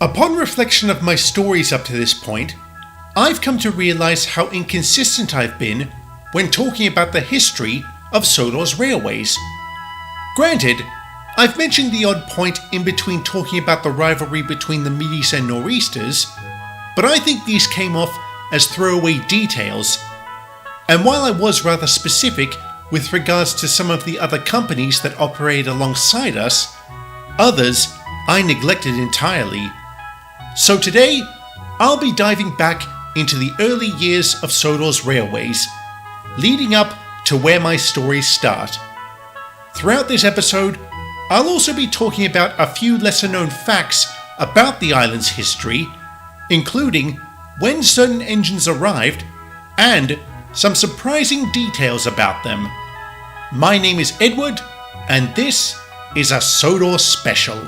Upon reflection of my stories up to this point, I've come to realise how inconsistent I've been when talking about the history of Sodor's railways. Granted, I've mentioned the odd point in between talking about the rivalry between the Medes and Nor'easters, but I think these came off as throwaway details, and while I was rather specific with regards to some of the other companies that operated alongside us, others I neglected entirely. So today, I'll be diving back into the early years of Sodor's railways, leading up to where my stories start. Throughout this episode, I'll also be talking about a few lesser known facts about the island's history, including when certain engines arrived and some surprising details about them. My name is Edward, and this is a Sodor Special.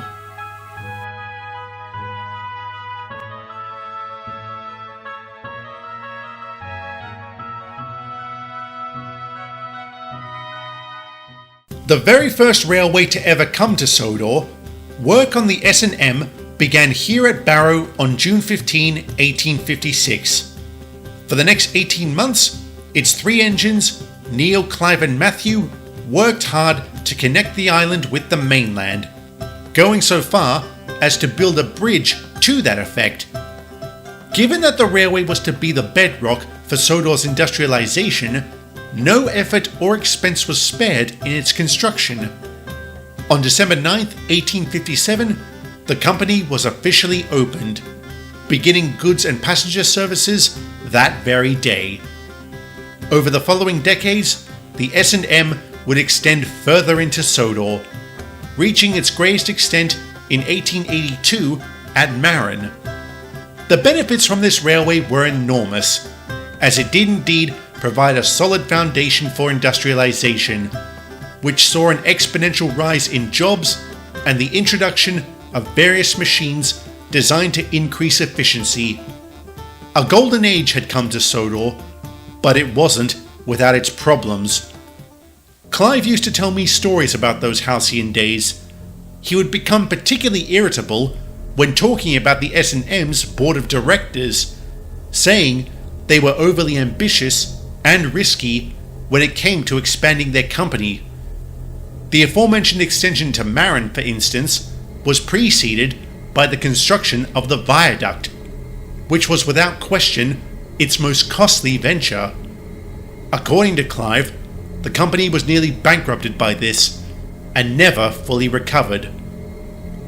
The very first railway to ever come to Sodor, work on the S&M began here at Barrow on June 15, 1856. For the next 18 months, its three engines, Neil, Clive and Matthew, worked hard to connect the island with the mainland, going so far as to build a bridge to that effect. Given that the railway was to be the bedrock for Sodor's industrialisation, no effort or expense was spared in its construction. On December 9, 1857, the company was officially opened, beginning goods and passenger services that very day. Over the following decades, the S&M would extend further into Sodor, reaching its greatest extent in 1882 at Marron. The benefits from this railway were enormous, as it did indeed provide a solid foundation for industrialization, which saw an exponential rise in jobs and the introduction of various machines designed to increase efficiency. A golden age had come to Sodor, but it wasn't without its problems. Clive used to tell me stories about those halcyon days. He would become particularly irritable when talking about the S&M's board of directors, saying they were overly ambitious and risky when it came to expanding their company. The aforementioned extension to Marron, for instance, was preceded by the construction of the viaduct, which was without question its most costly venture. According to Clive, the company was nearly bankrupted by this and never fully recovered.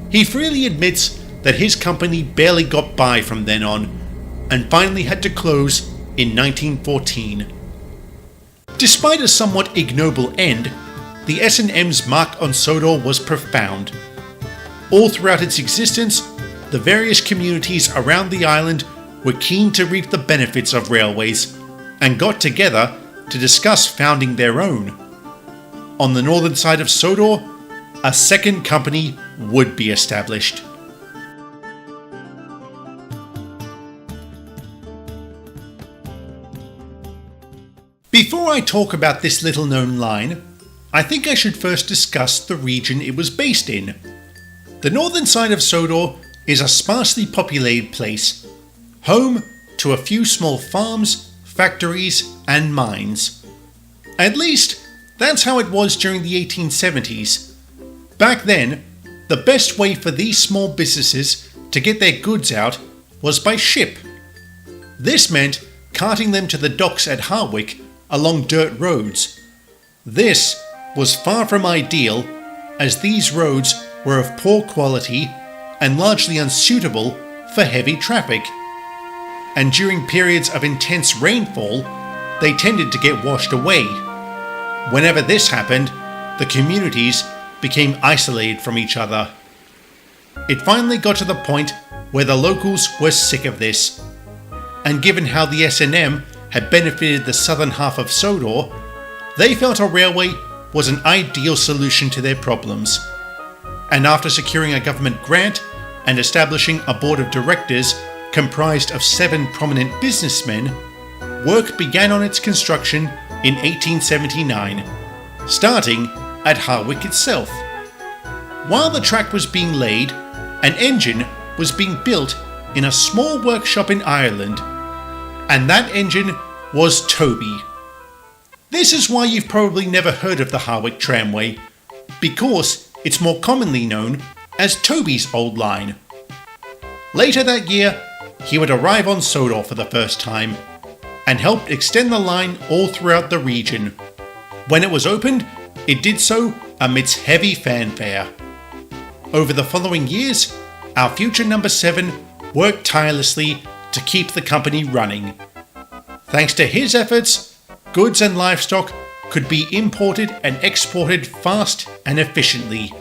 He freely admits that his company barely got by from then on and finally had to close in 1914. Despite a somewhat ignoble end, the S&M's mark on Sodor was profound. All throughout its existence, the various communities around the island were keen to reap the benefits of railways and got together to discuss founding their own. On the northern side of Sodor, a second company would be established. Before I talk about this little known line, I think I should first discuss the region it was based in. The northern side of Sodor is a sparsely populated place, home to a few small farms, factories and mines. At least, that's how it was during the 1870s. Back then, the best way for these small businesses to get their goods out was by ship. This meant carting them to the docks at Harwick along dirt roads. This was far from ideal, as these roads were of poor quality and largely unsuitable for heavy traffic. And during periods of intense rainfall, they tended to get washed away. Whenever this happened, the communities became isolated from each other. It finally got to the point where the locals were sick of this, and given how the S&M had benefited the southern half of Sodor, they felt a railway was an ideal solution to their problems. And after securing a government grant and establishing a board of directors comprised of 7 prominent businessmen, work began on its construction in 1879, starting at Harwick itself. While the track was being laid, an engine was being built in a small workshop in Ireland, and that engine was Toby. This is why you've probably never heard of the Harwick Tramway, because it's more commonly known as Toby's old line. Later that year, he would arrive on Sodor for the first time and helped extend the line all throughout the region. When it was opened, it did so amidst heavy fanfare. Over the following years, our future number 7 worked tirelessly to keep the company running. Thanks to his efforts, goods and livestock could be imported and exported fast and efficiently.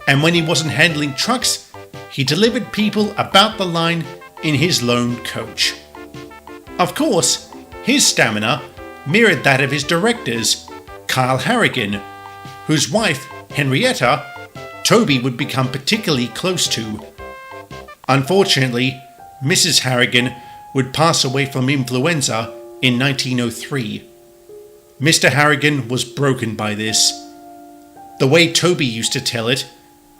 And when he wasn't handling trucks, he delivered people about the line in his lone coach. Of course, his stamina mirrored that of his directors, Carl Harrigan, whose wife, Henrietta, Toby would become particularly close to. Unfortunately, Mrs. Harrigan would pass away from influenza in 1903. Mr. Harrigan was broken by this. The way Toby used to tell it,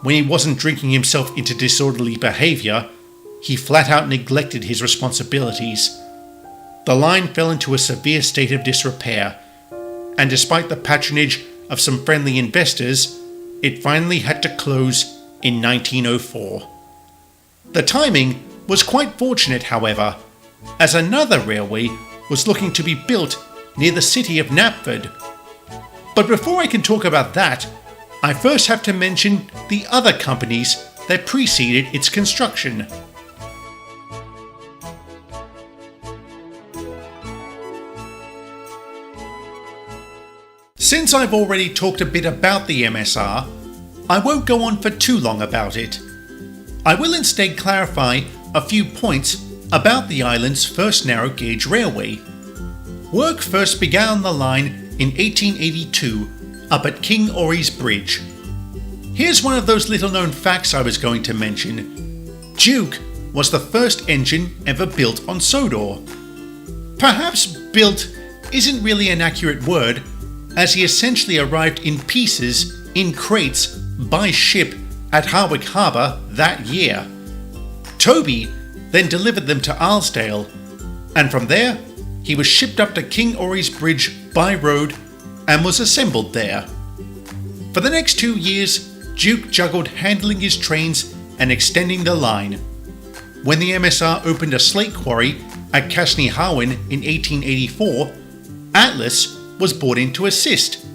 when he wasn't drinking himself into disorderly behaviour, he flat out neglected his responsibilities. The line fell into a severe state of disrepair, and despite the patronage of some friendly investors, it finally had to close in 1904. The timing was quite fortunate, however, as another railway was looking to be built near the city of Knapford. But before I can talk about that, I first have to mention the other companies that preceded its construction. Since I've already talked a bit about the MSR, I won't go on for too long about it. I will instead clarify a few points about the island's first narrow gauge railway. Work first began on the line in 1882 up at King Ory's Bridge. Here's one of those little known facts I was going to mention. Duke was the first engine ever built on Sodor. Perhaps built isn't really an accurate word, as he essentially arrived in pieces in crates by ship at Harwick Harbour that year. Toby then delivered them to Arlesdale, and from there he was shipped up to King Ory's Bridge by road and was assembled there. For the next 2 years, Duke juggled handling his trains and extending the line. When the MSR opened a slate quarry at Casney Harwin in 1884, Atlas was brought in to assist,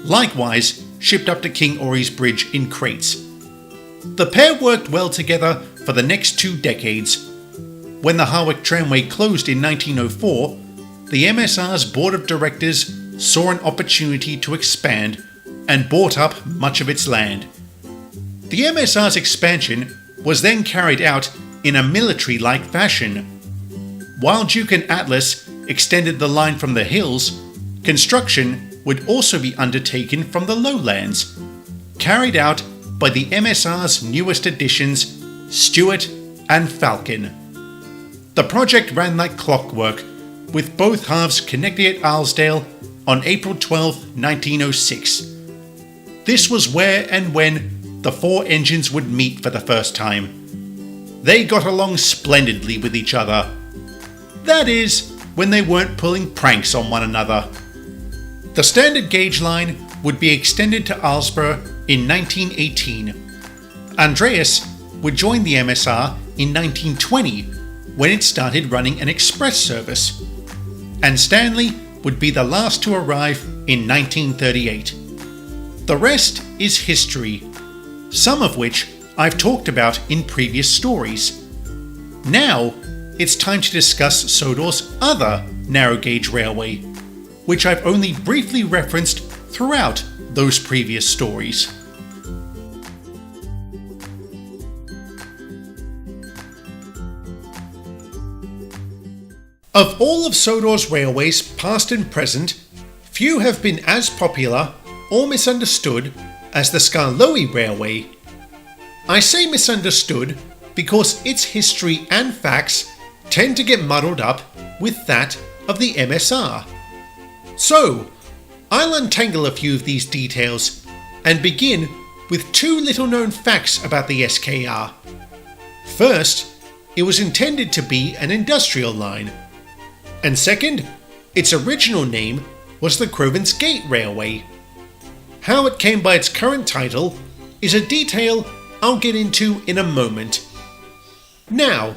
likewise shipped up to King Ory's Bridge in crates. The pair worked well together for the next 2 decades. When the Harwick Tramway closed in 1904, the MSR's board of directors saw an opportunity to expand and bought up much of its land. The MSR's expansion was then carried out in a military-like fashion. While Duke and Atlas extended the line from the hills, construction would also be undertaken from the lowlands, carried out by the MSR's newest additions, Stuart and Falcon. The project ran like clockwork, with both halves connecting at Arlesdale on April 12, 1906. This was where and when the 4 engines would meet for the first time. They got along splendidly with each other. That is, when they weren't pulling pranks on one another. The standard gauge line would be extended to Aylesbury in 1918. Andreas would join the MSR in 1920 when it started running an express service, and Stanley would be the last to arrive in 1938. The rest is history, some of which I've talked about in previous stories. Now it's time to discuss Sodor's other narrow gauge railway, which I've only briefly referenced throughout those previous stories. Of all of Sodor's railways, past and present, few have been as popular or misunderstood as the Skarloey Railway. I say misunderstood because its history and facts tend to get muddled up with that of the MSR. So, I'll untangle a few of these details and begin with 2 little known facts about the SKR. First, it was intended to be an industrial line. And second, its original name was the Crovan's Gate Railway. How it came by its current title is a detail I'll get into in a moment. Now,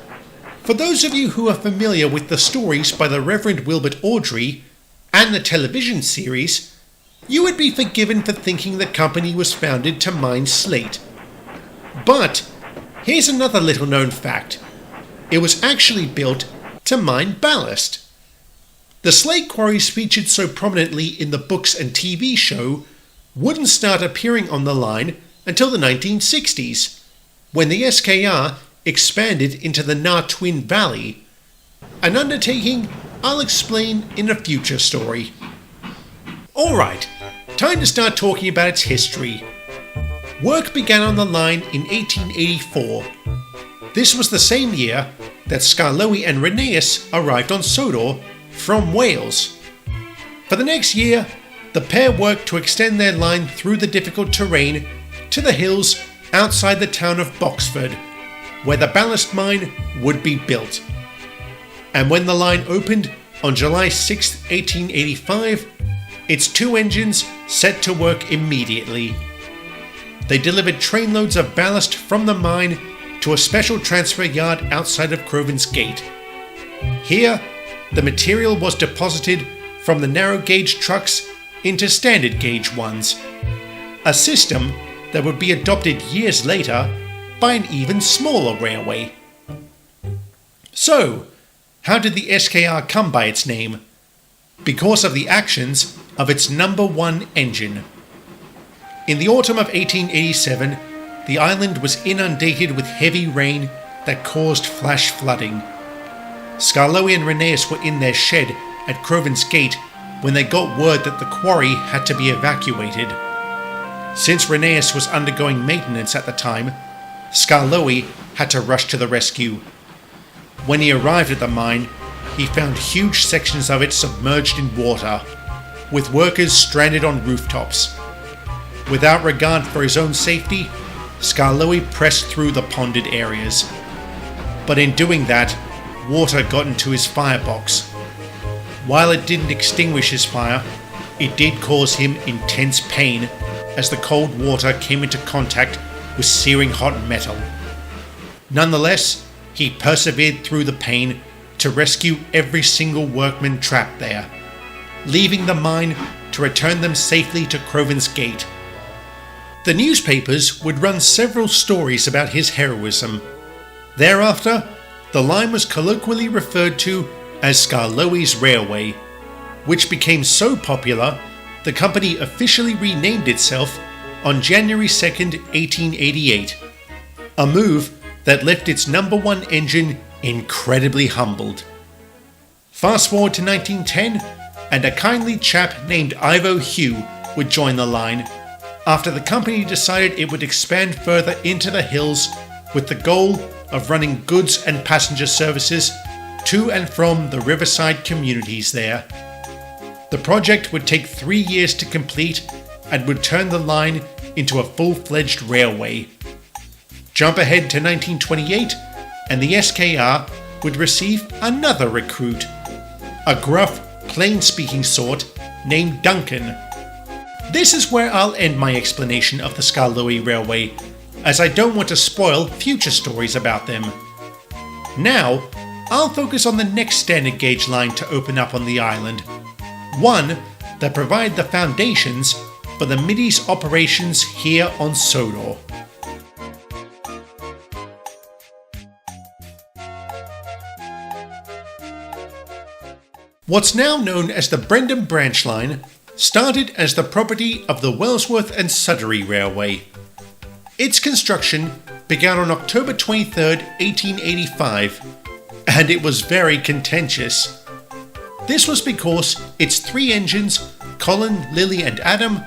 for those of you who are familiar with the stories by the Reverend Wilbert Awdry and the television series, you would be forgiven for thinking the company was founded to mine slate. But here's another little known fact. It was actually built to mine ballast. The slate quarries featured so prominently in the books and TV show wouldn't start appearing on the line until the 1960s, when the SKR expanded into the Na-Twin Valley, an undertaking I'll explain in a future story. Alright, time to start talking about its history. Work began on the line in 1884. This was the same year that Skarloey and Rheneas arrived on Sodor from Wales. For the next year, the pair worked to extend their line through the difficult terrain to the hills outside the town of Boxford, where the ballast mine would be built. And when the line opened on July 6, 1885, its two engines set to work immediately. They delivered trainloads of ballast from the mine to a special transfer yard outside of Crovan's Gate. Here, the material was deposited from the narrow gauge trucks into standard gauge ones, a system that would be adopted years later by an even smaller railway. So, how did the SKR come by its name? Because of the actions of its number 1 engine. In the autumn of 1887, the island was inundated with heavy rain that caused flash flooding. Skarloey and Rheneas were in their shed at Crovan's Gate when they got word that the quarry had to be evacuated. Since Rheneas was undergoing maintenance at the time, Skarloey had to rush to the rescue. When he arrived at the mine, he found huge sections of it submerged in water, with workers stranded on rooftops. Without regard for his own safety, Skarloey pressed through the ponded areas. But in doing that, water got into his firebox. While it didn't extinguish his fire, it did cause him intense pain as the cold water came into contact with searing hot metal. Nonetheless, he persevered through the pain to rescue every single workman trapped there, leaving the mine to return them safely to Crovan's Gate. The newspapers would run several stories about his heroism. Thereafter, the line was colloquially referred to as Skarloey's Railway, which became so popular the company officially renamed itself on January 2, 1888, a move that left its number 1 engine incredibly humbled. Fast forward to 1910, and a kindly chap named Ivo Hugh would join the line after the company decided it would expand further into the hills with the goal of running goods and passenger services to and from the riverside communities there. The project would take 3 years to complete and would turn the line into a full-fledged railway. Jump ahead to 1928, and the SKR would receive another recruit, a gruff, plain-speaking sort named Duncan. This is where I'll end my explanation of the Skarloey Railway, as I don't want to spoil future stories about them. Now, I'll focus on the next standard gauge line to open up on the island, one that provided the foundations for the Middies operations here on Sodor. What's now known as the Brendan Branch Line started as the property of the Wellsworth and Suddery Railway. Its construction began on October 23, 1885, and it was very contentious. This was because its 3 engines, Colin, Lily and Adam,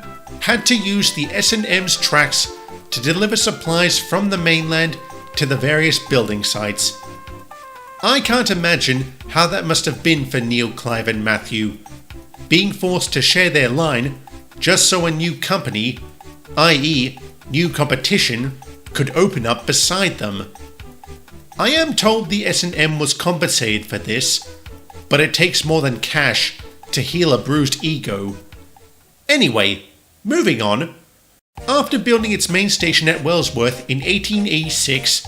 had to use the S&M's tracks to deliver supplies from the mainland to the various building sites. I can't imagine how that must have been for Neil, Clive and Matthew, being forced to share their line just so a new company, i.e. new competition, could open up beside them. I am told the S&M was compensated for this, but it takes more than cash to heal a bruised ego. Anyway, moving on. After building its main station at Wellsworth in 1886,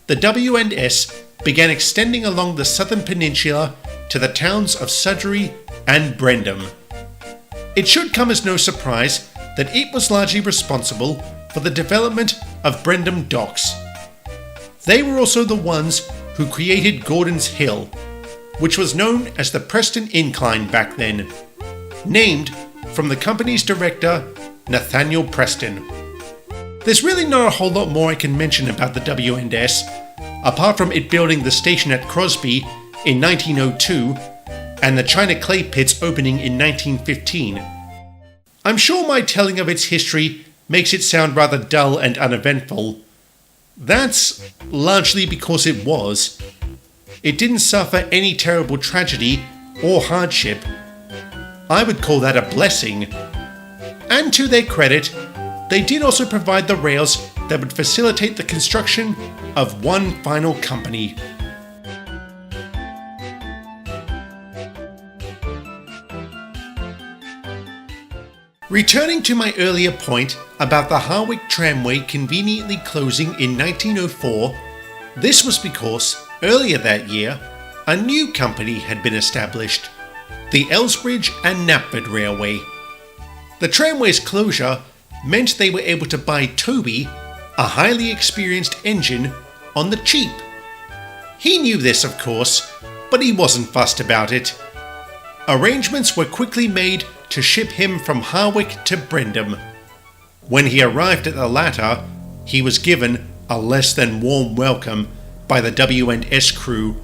the W&S began extending along the southern peninsula to the towns of Suddery and Brendam. It should come as no surprise that it was largely responsible for the development of Brendam Docks. They were also the ones who created Gordon's Hill, which was known as the Preston Incline back then, named from the company's director, Nathaniel Preston. There's really not a whole lot more I can mention about the W&S, apart from it building the station at Crosby in 1902 and the China clay pits opening in 1915. I'm sure my telling of its history makes it sound rather dull and uneventful. That's largely because it was. It didn't suffer any terrible tragedy or hardship. I would call that a blessing. And to their credit, they did also provide the rails that would facilitate the construction of one final company. Returning to my earlier point about the Harwick Tramway conveniently closing in 1904, this was because, earlier that year, a new company had been established, the Elsbridge and Knapford Railway. The tramway's closure meant they were able to buy Toby, a highly experienced engine, on the cheap. He knew this, of course, but he wasn't fussed about it. Arrangements were quickly made to ship him from Harwick to Brendam. When he arrived at the latter, he was given a less than warm welcome by the W&S crew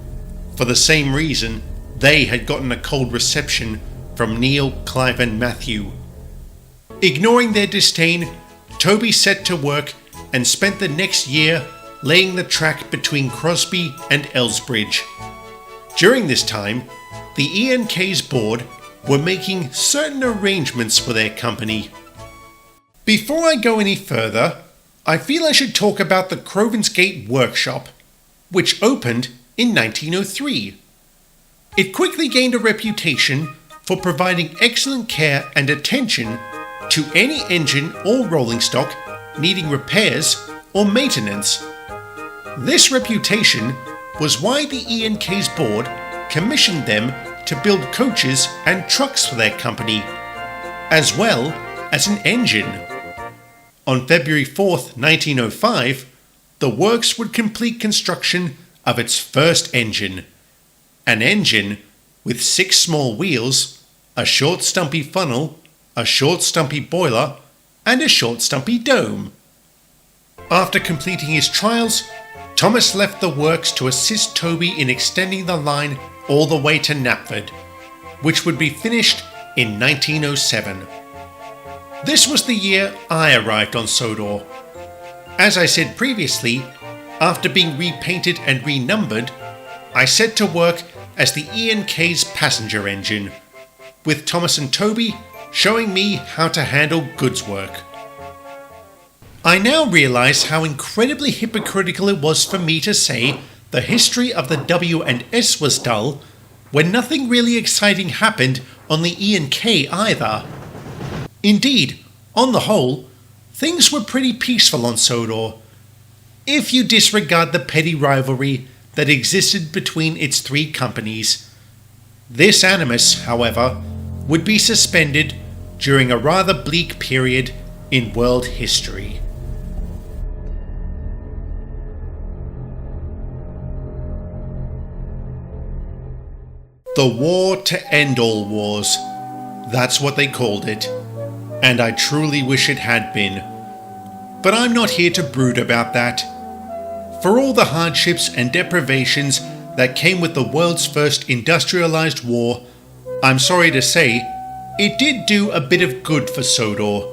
for the same reason they had gotten a cold reception from Neil, Clive and Matthew. Ignoring their disdain, Toby set to work and spent the next year laying the track between Crosby and Elsbridge. During this time, the E&K's board were making certain arrangements for their company. Before I go any further, I feel I should talk about the Crovansgate Workshop, which opened in 1903. It quickly gained a reputation for providing excellent care and attention to any engine or rolling stock needing repairs or maintenance. This reputation was why the E&K's board commissioned them to build coaches and trucks for their company, as well as an engine. On February 4th, 1905, the works would complete construction of its first engine, an engine with 6 small wheels, a short stumpy funnel, a short stumpy boiler, and a short stumpy dome. After completing his trials, Thomas left the works to assist Toby in extending the line all the way to Knapford, which would be finished in 1907. This was the year I arrived on Sodor. As I said previously, after being repainted and renumbered, I set to work as the E&K's passenger engine, with Thomas and Toby showing me how to handle goods work. I now realise how incredibly hypocritical it was for me to say the history of the W&S was dull, when nothing really exciting happened on the E&K either. Indeed, on the whole, things were pretty peaceful on Sodor, if you disregard the petty rivalry that existed between its 3 companies. This animus, however, would be suspended during a rather bleak period in world history. The war to end all wars. That's what they called it. And I truly wish it had been. But I'm not here to brood about that. For all the hardships and deprivations that came with the world's first industrialized war, I'm sorry to say, it did do a bit of good for Sodor.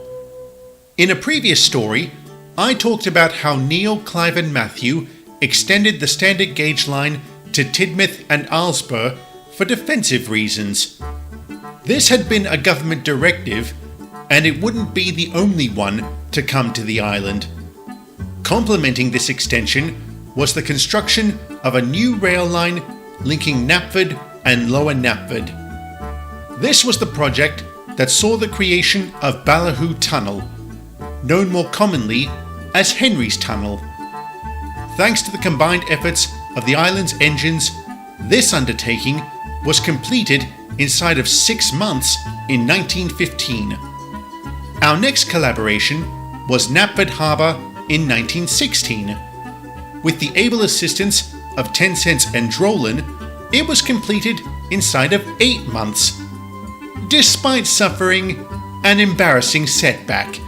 In a previous story, I talked about how Neil, Clive and Matthew extended the standard gauge line to Tidmouth and Aylesbury for defensive reasons. This had been a government directive, and it wouldn't be the only one to come to the island. Complementing this extension was the construction of a new rail line linking Knapford and Lower Knapford. This was the project that saw the creation of Ballyhoo Tunnel, known more commonly as Henry's Tunnel. Thanks to the combined efforts of the island's engines, this undertaking was completed inside of 6 months in 1915. Our next collaboration was Knapford Harbour in 1916. With the able assistance of 10 Cents and Drolan, it was completed inside of 8 months, despite suffering an embarrassing setback.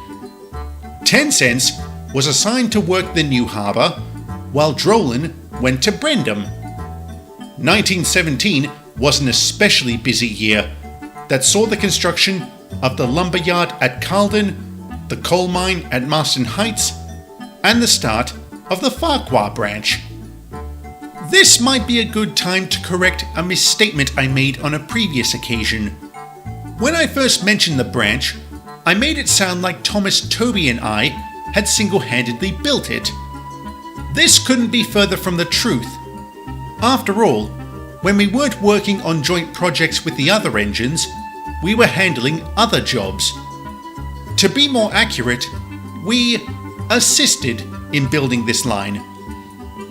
10 Cents was assigned to work the new harbour, while Drolan went to Brendam. 1917 was an especially busy year that saw the construction of the lumberyard at Carlton, the coal mine at Marston Heights, and the start of the Farquhar branch. This might be a good time to correct a misstatement I made on a previous occasion. When I first mentioned the branch, I made it sound like Thomas, Toby and I had single-handedly built it. This couldn't be further from the truth. After all, when we weren't working on joint projects with the other engines, we were handling other jobs. To be more accurate, we assisted in building this line.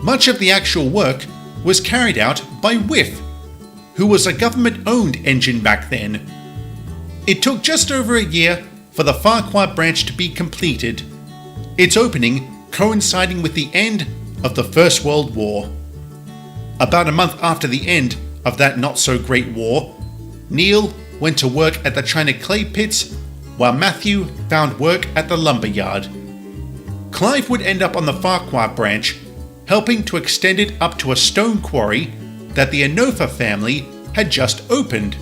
Much of the actual work was carried out by WIF, who was a government-owned engine back then. It took just over a year for the Farquhar branch to be completed, its opening coinciding with the end of the First World War. About a month after the end of that not-so-great war, Neil went to work at the China clay pits, while Matthew found work at the lumberyard. Clive would end up on the Farquhar branch, helping to extend it up to a stone quarry that the Enofa family had just opened.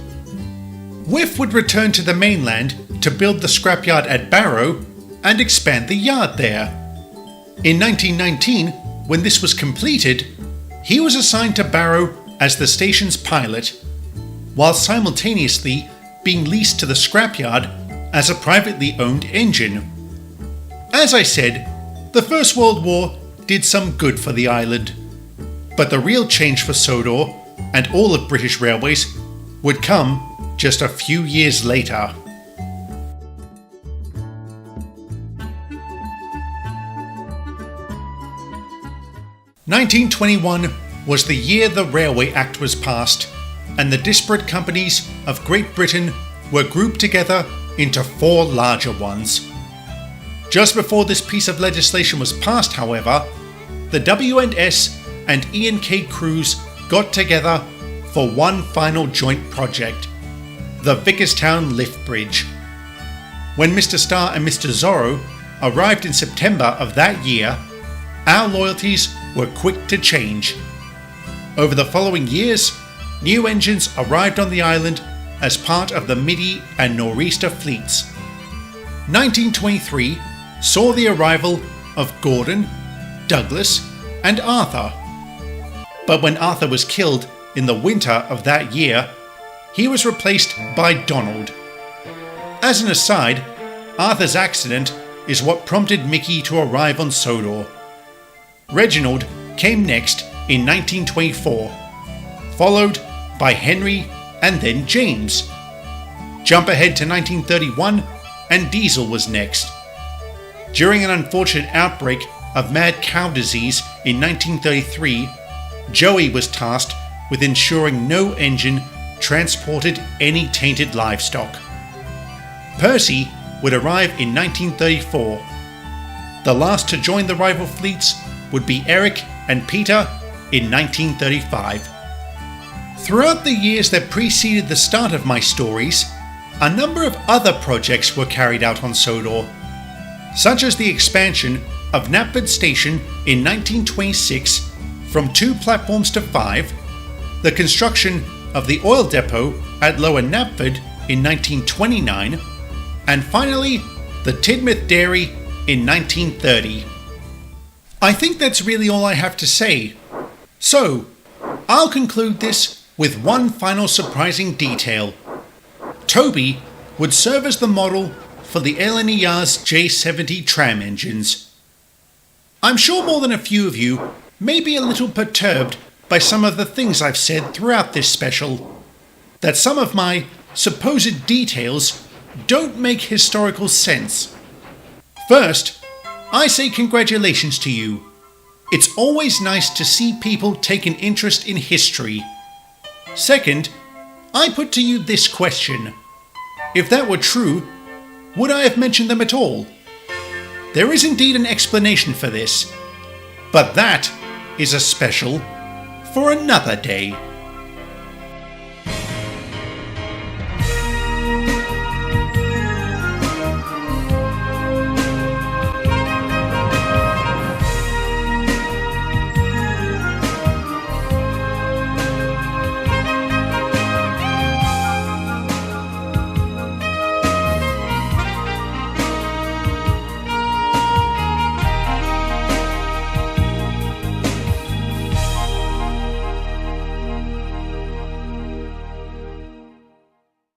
Whiff would return to the mainland to build the scrapyard at Barrow and expand the yard there. In 1919, when this was completed, he was assigned to Barrow as the station's pilot, while simultaneously being leased to the scrapyard as a privately owned engine. As I said, the First World War did some good for the island, but the real change for Sodor and all of British Railways would come just a few years later. (1921) was the year the Railway Act was passed, and the disparate companies of Great Britain were grouped together into 4 larger ones. Just before this piece of legislation was passed, however, the W&S and E&K crews got together for one final joint project, the Vickerstown Lift Bridge. When Mr. Starr and Mr. Zorro arrived in September of that year, our loyalties were quick to change. Over the following years, new engines arrived on the island as part of the Midi and Nor'easter fleets. 1923 saw the arrival of Gordon, Douglas, and Arthur. But when Arthur was killed in the winter of that year, he was replaced by Donald. As an aside, Arthur's accident is what prompted Mickey to arrive on Sodor. Reginald came next in 1924, followed by Henry and then James. Jump ahead to 1931 and Diesel was next. During an unfortunate outbreak of mad cow disease in 1933, Joey was tasked with ensuring no engine transported any tainted livestock. Percy would arrive in 1934. The last to join the rival fleets would be Eric and Peter in 1935. Throughout the years that preceded the start of my stories, a number of other projects were carried out on Sodor, such as the expansion of Knapford Station in 1926 from 2 platforms to 5, the construction of the oil depot at Lower Knapford in 1929, and finally the Tidmouth Dairy in 1930. I think that's really all I have to say. So, I'll conclude this with one final surprising detail. Toby would serve as the model for the LNER's J70 tram engines. I'm sure more than a few of you may be a little perturbed by some of the things I've said throughout this special, that some of my supposed details don't make historical sense. First, I say congratulations to you. It's always nice to see people take an interest in history. Second, I put to you this question. If that were true, would I have mentioned them at all? There is indeed an explanation for this, but that is a special for another day.